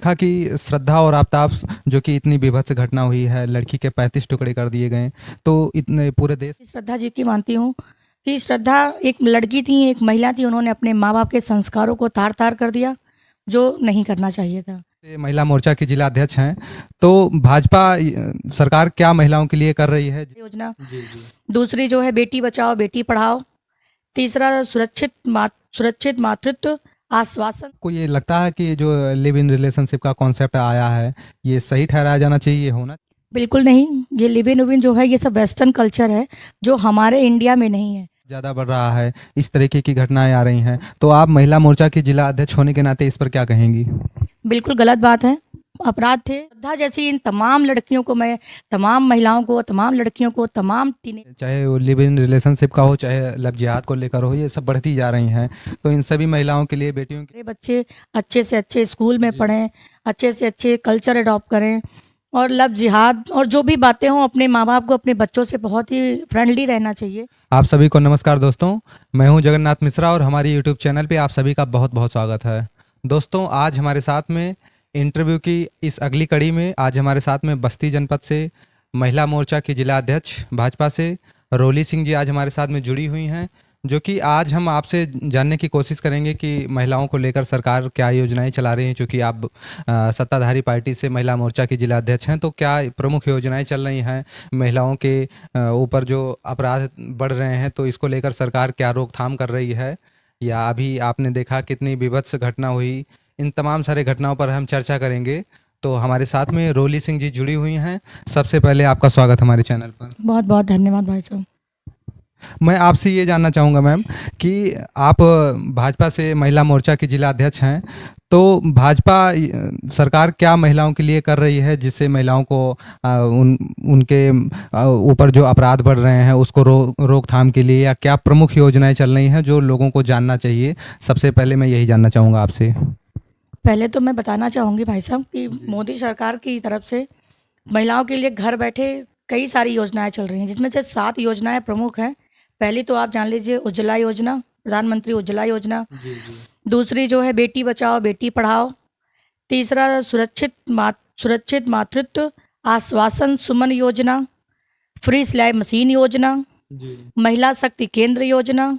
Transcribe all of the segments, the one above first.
देखा कि श्रद्धा और आफ्ताब जो कि इतनी बीभत्स घटना हुई है, लड़की के 35 टुकड़े कर दिए गए। तो इतने पूरे देश श्रद्धा जी की मानती हूँ कि श्रद्धा एक लड़की थी, एक महिला थी। उन्होंने अपने माँ बाप के संस्कारों को तार तार कर दिया, जो नहीं करना चाहिए था। से महिला मोर्चा की जिला अध्यक्ष हैं। तो भाजपा सरकार क्या महिलाओं के लिए कर रही है? योजना, जी जी। दूसरी जो है बेटी बचाओ बेटी पढ़ाओ, तीसरा सुरक्षित मातृत्व आश्वासन। को ये लगता है कि जो लिव इन रिलेशनशिप का कॉन्सेप्ट आया है, ये सही ठहराया जाना चाहिए, ये होना बिल्कुल नहीं, ये लिव इन जो है ये सब वेस्टर्न कल्चर है, जो हमारे इंडिया में नहीं है। ज़्यादा बढ़ रहा है, इस तरीके की घटनाएं आ रही हैं। तो आप महिला मोर्चा की जिला अध्यक्ष होने के नाते इस पर क्या कहेंगी? बिल्कुल गलत बात है, अपराध थे। श्रद्धा जैसी इन तमाम लड़कियों को मैं, तमाम महिलाओं को, तमाम लड़कियों को, तमाम टीने चाहे वो लिव इन रिलेशनशिप का हो, चाहे लव जिहाद को लेकर हो, ये सब बढ़ती जा रही हैं। तो इन सभी महिलाओं के लिए, बेटियों के मेरे बच्चे अच्छे से अच्छे स्कूल में जी। पढ़ें, अच्छे से अच्छे कल्चर अडॉप्ट करें, और लव जिहाद और जो भी बातें हों, अपने माँ बाप को अपने बच्चों से बहुत ही फ्रेंडली रहना चाहिए। आप सभी को नमस्कार दोस्तों, मैं हूं जगन्नाथ मिश्रा और हमारी यूट्यूब चैनल पे आप सभी का बहुत बहुत स्वागत है। दोस्तों, आज हमारे साथ में इंटरव्यू की इस अगली कड़ी में आज हमारे साथ में बस्ती जनपद से महिला मोर्चा की जिला अध्यक्ष भाजपा से रोली सिंह जी आज हमारे साथ में जुड़ी हुई हैं, जो कि आज हम आपसे जानने की कोशिश करेंगे कि महिलाओं को लेकर सरकार क्या योजनाएं चला रही हैं। चूँकि आप सत्ताधारी पार्टी से महिला मोर्चा की जिला अध्यक्ष हैं, तो क्या प्रमुख योजनाएं चल रही हैं महिलाओं के ऊपर जो अपराध बढ़ रहे हैं, तो इसको लेकर सरकार क्या रोकथाम कर रही है, या अभी आपने देखा कितनी बीभत्स घटना हुई, इन तमाम सारे घटनाओं पर हम चर्चा करेंगे। तो हमारे साथ में रोली सिंह जी जुड़ी हुई हैं। सबसे पहले आपका स्वागत हमारे चैनल पर। बहुत बहुत धन्यवाद भाई साहब। मैं आपसे ये जानना चाहूँगा मैम कि आप भाजपा से महिला मोर्चा की जिला अध्यक्ष हैं। तो भाजपा सरकार क्या महिलाओं के लिए कर रही है, जिससे महिलाओं को उनके ऊपर जो अपराध बढ़ रहे हैं उसको रोकथाम के लिए, या क्या प्रमुख योजनाएं चल रही हैं जो लोगों को जानना चाहिए? सबसे पहले मैं यही जानना चाहूँगा आपसे। पहले तो मैं बताना चाहूँगी भाई साहब कि मोदी सरकार की तरफ से महिलाओं के लिए घर बैठे कई सारी योजनाएं चल रही हैं, जिसमें से 7 योजनाएं प्रमुख हैं। पहली तो आप जान लीजिए उज्ज्वला योजना, प्रधानमंत्री उज्ज्वला योजना। जी जी। दूसरी जो है बेटी बचाओ बेटी पढ़ाओ, तीसरा सुरक्षित मातृत्व आश्वासन सुमन योजना, फ्री सिलाई मशीन योजना, जी महिला शक्ति केंद्र योजना,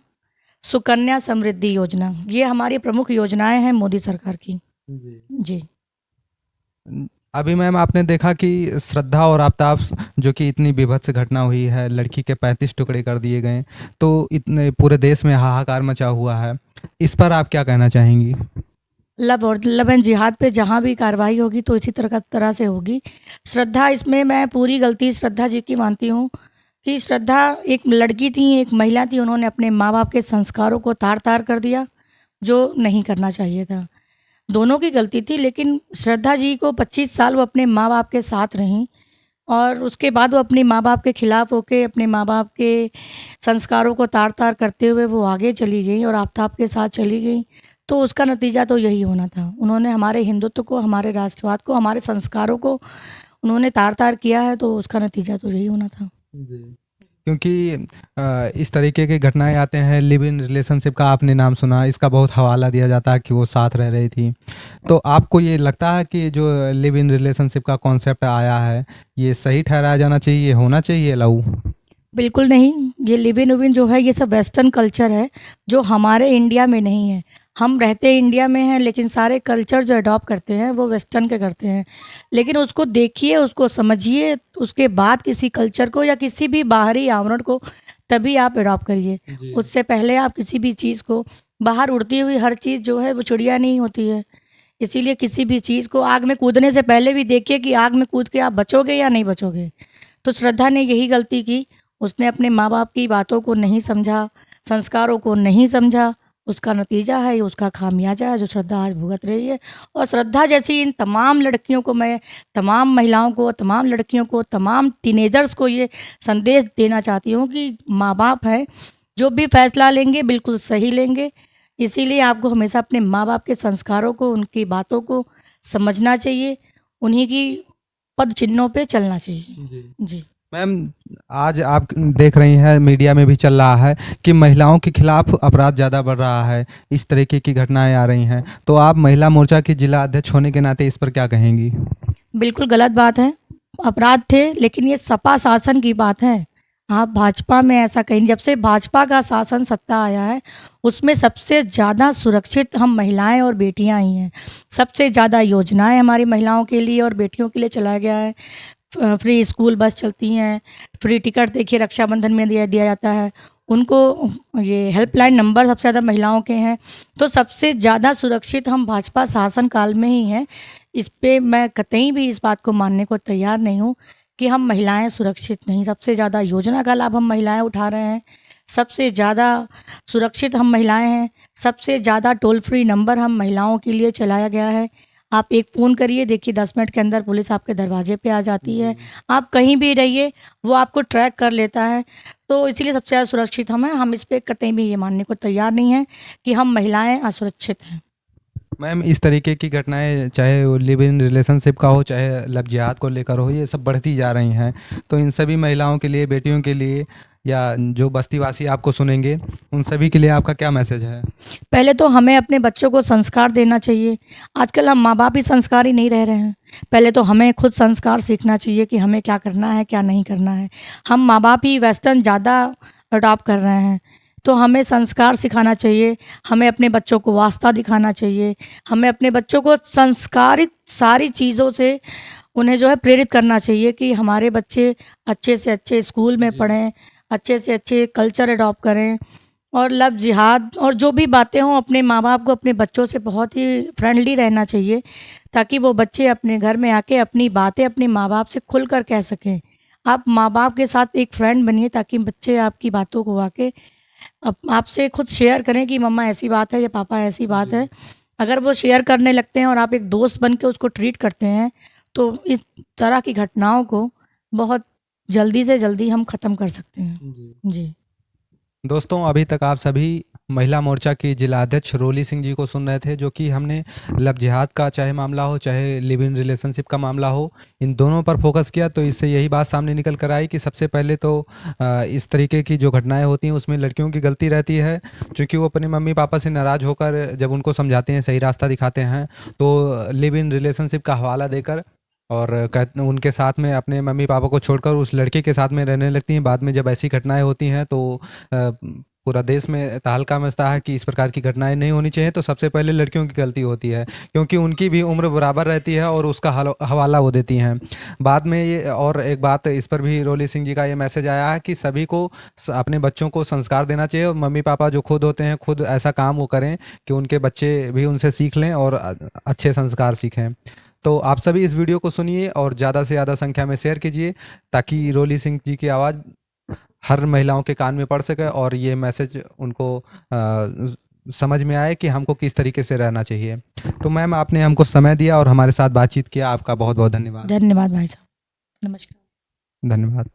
सुकन्या समृद्धि योजना। ये हमारी प्रमुख योजनाएं हैं मोदी सरकार की। जी। जी। अभी मैम आपने देखा कि श्रद्धा और आफ्ताब जो कि इतनी बीभत्स घटना हुई है, लड़की के 35 टुकड़े कर दिए गए। तो इतने पूरे देश में हाहाकार मचा हुआ है, इस पर आप क्या कहना चाहेंगी? लव एंड जिहाद पे जहाँ भी कार्रवाई होगी तो इसी तरह से होगी। श्रद्धा, इसमें मैं पूरी गलती श्रद्धा जी की मानती हूँ कि श्रद्धा एक लड़की थी, एक महिला थी। उन्होंने अपने माँ बाप के संस्कारों को तार तार कर दिया, जो नहीं करना चाहिए था। दोनों की गलती थी, लेकिन श्रद्धा जी को 25 साल वो अपने माँ बाप के साथ रहीं, और उसके बाद वो अपने माँ बाप के खिलाफ होके अपने माँ बाप के संस्कारों को तार तार करते हुए वो आगे चली गई और आफ्ताब के साथ चली गई। तो उसका नतीजा तो यही होना था। उन्होंने हमारे हिंदुत्व को, हमारे राष्ट्रवाद को, हमारे संस्कारों को उन्होंने तार तार किया है, तो उसका नतीजा तो यही होना था। जी। क्योंकि इस तरीके के घटनाएं आते हैं, लिव इन रिलेशनशिप का आपने नाम सुना, इसका बहुत हवाला दिया जाता है कि वो साथ रह रही थी। तो आपको ये लगता है कि जो लिव इन रिलेशनशिप का कॉन्सेप्ट आया है, ये सही ठहराया जाना चाहिए, ये होना चाहिए लागू? बिल्कुल नहीं, ये लिव इन जो है ये सब वेस्टर्न कल्चर है, जो हमारे इंडिया में नहीं है। हम रहते इंडिया में हैं, लेकिन सारे कल्चर जो अडॉप्ट करते हैं वो वेस्टर्न के करते हैं। लेकिन उसको देखिए, उसको समझिए, उसके बाद किसी कल्चर को या किसी भी बाहरी आवरण को तभी आप अडॉप्ट करिए। जी। उससे पहले आप किसी भी चीज़ को, बाहर उड़ती हुई हर चीज़ जो है वो चिड़िया नहीं होती है। इसीलिए किसी भी चीज़ को आग में कूदने से पहले भी देखिए कि आग में कूद के आप बचोगे या नहीं बचोगे। तो श्रद्धा ने यही गलती की, उसने अपने माँ बाप की बातों को नहीं समझा, संस्कारों को नहीं समझा। उसका नतीजा है, ये उसका खामियाजा है, जो श्रद्धा आज भुगत रही है। और श्रद्धा जैसी इन तमाम लड़कियों को मैं, तमाम महिलाओं को, तमाम लड़कियों को, तमाम टीनेजर्स को ये संदेश देना चाहती हूँ कि माँ बाप हैं, जो भी फैसला लेंगे बिल्कुल सही लेंगे। इसीलिए आपको हमेशा अपने माँ बाप के संस्कारों को, उनकी बातों को समझना चाहिए, उन्हीं की पद चिन्हों पे चलना चाहिए। जी। जी। मैम, आज आप देख रही हैं मीडिया में भी चल रहा है कि महिलाओं के खिलाफ अपराध ज़्यादा बढ़ रहा है, इस तरीके की घटनाएं आ रही हैं। तो आप महिला मोर्चा की जिला अध्यक्ष होने के नाते इस पर क्या कहेंगी? बिल्कुल गलत बात है। अपराध थे, लेकिन ये सपा शासन की बात है। आप भाजपा में ऐसा कहीं, जब से भाजपा का शासन सत्ता आया है, उसमें सबसे ज़्यादा सुरक्षित हम महिलाएं और बेटियां ही हैं। सबसे ज़्यादा योजनाएं हमारी महिलाओं के लिए और बेटियों के लिए चलाया गया है। फ्री स्कूल बस चलती हैं, फ्री टिकट देखिए रक्षाबंधन में दिया दिया जाता है उनको। ये हेल्पलाइन नंबर सबसे ज़्यादा महिलाओं के हैं। तो सबसे ज़्यादा सुरक्षित हम भाजपा शासन काल में ही हैं। इस पे मैं कतई भी इस बात को मानने को तैयार नहीं हूँ कि हम महिलाएं सुरक्षित नहीं। सबसे ज़्यादा योजना का लाभ हम महिलाएं उठा रहे हैं, सबसे ज़्यादा सुरक्षित हम महिलाएं हैं, सबसे ज़्यादा टोल फ्री नंबर हम महिलाओं के लिए चलाया गया है। आप एक फ़ोन करिए, देखिए 10 मिनट के अंदर पुलिस आपके दरवाजे पे आ जाती है। आप कहीं भी रहिए, वो आपको ट्रैक कर लेता है। तो इसीलिए सबसे ज़्यादा सुरक्षित हम हैं। हम इस पे कतई भी ये मानने को तैयार नहीं हैं कि हम महिलाएं असुरक्षित हैं। मैम, इस तरीके की घटनाएं चाहे वो लिव इन रिलेशनशिप का हो, चाहे लव जिहाद को लेकर हो, ये सब बढ़ती जा रही हैं। तो इन सभी महिलाओं के लिए, बेटियों के लिए, या जो बस्तीवासी आपको सुनेंगे, उन सभी के लिए आपका क्या मैसेज है? पहले तो हमें अपने बच्चों को संस्कार देना चाहिए। आजकल हम माँ-बाप ही संस्कारी नहीं रह रहे हैं। पहले तो हमें खुद संस्कार सीखना चाहिए कि हमें क्या करना है, क्या नहीं करना है। हम माँ-बाप ही वेस्टर्न ज़्यादा अडॉप्ट कर रहे हैं। तो हमें संस्कार सिखाना चाहिए, हमें अपने बच्चों को वास्ता दिखाना चाहिए, हमें अपने बच्चों को संस्कारित सारी चीज़ों से उन्हें जो है प्रेरित करना चाहिए कि हमारे बच्चे अच्छे से अच्छे स्कूल में जी। पढ़ें, अच्छे से अच्छे कल्चर अडॉप्ट करें। और लव जिहाद और जो भी बातें हों, अपने माँ-बाप को अपने बच्चों से बहुत ही फ्रेंडली रहना चाहिए, ताकि वो बच्चे अपने घर में आके अपनी बातें अपने माँ-बाप से खुलकर कह सकें। आप माँ-बाप के साथ एक फ्रेंड बनिए, ताकि बच्चे आपकी बातों को आके आपसे खुद शेयर करें कि मम्मा ऐसी बात है या पापा ऐसी बात है। अगर वो शेयर करने लगते हैं और आप एक दोस्त बन के उसको ट्रीट करते हैं, तो इस तरह की घटनाओं को बहुत जल्दी से जल्दी हम ख़त्म कर सकते हैं। जी। जी। दोस्तों, अभी तक आप सभी महिला मोर्चा की जिला अध्यक्ष रोली सिंह जी को सुन रहे थे, जो कि हमने लव जिहाद का चाहे मामला हो, चाहे लिव इन रिलेशनशिप का मामला हो, इन दोनों पर फोकस किया। तो इससे यही बात सामने निकल कर आई कि सबसे पहले तो इस तरीके की जो घटनाएं होती हैं उसमें लड़कियों की गलती रहती है, क्योंकि वो अपने मम्मी पापा से नाराज़ होकर जब उनको समझाते हैं, सही रास्ता दिखाते हैं, तो लिव इन रिलेशनशिप का हवाला देकर और उनके साथ में अपने मम्मी पापा को छोड़कर उस लड़के के साथ में रहने लगती हैं। बाद में जब ऐसी घटनाएं होती हैं तो पूरा देश में तहलका मचता है कि इस प्रकार की घटनाएं नहीं होनी चाहिए। तो सबसे पहले लड़कियों की गलती होती है, क्योंकि उनकी भी उम्र बराबर रहती है और उसका हवाला वो देती हैं। बाद में ये और एक बात इस पर भी रोली सिंह जी का ये मैसेज आया है कि सभी को अपने बच्चों को संस्कार देना चाहिए, और मम्मी पापा जो खुद होते हैं खुद ऐसा काम वो करें कि उनके बच्चे भी उनसे सीख लें और अच्छे संस्कार सीखें। तो आप सभी इस वीडियो को सुनिए और ज़्यादा से ज़्यादा संख्या में शेयर कीजिए, ताकि रोली सिंह जी की आवाज़ हर महिलाओं के कान में पड़ सके और ये मैसेज उनको समझ में आए कि हमको किस तरीके से रहना चाहिए। तो मैम, आपने हमको समय दिया और हमारे साथ बातचीत किया, आपका बहुत बहुत धन्यवाद। धन्यवाद भाई साहब। नमस्कार। धन्यवाद।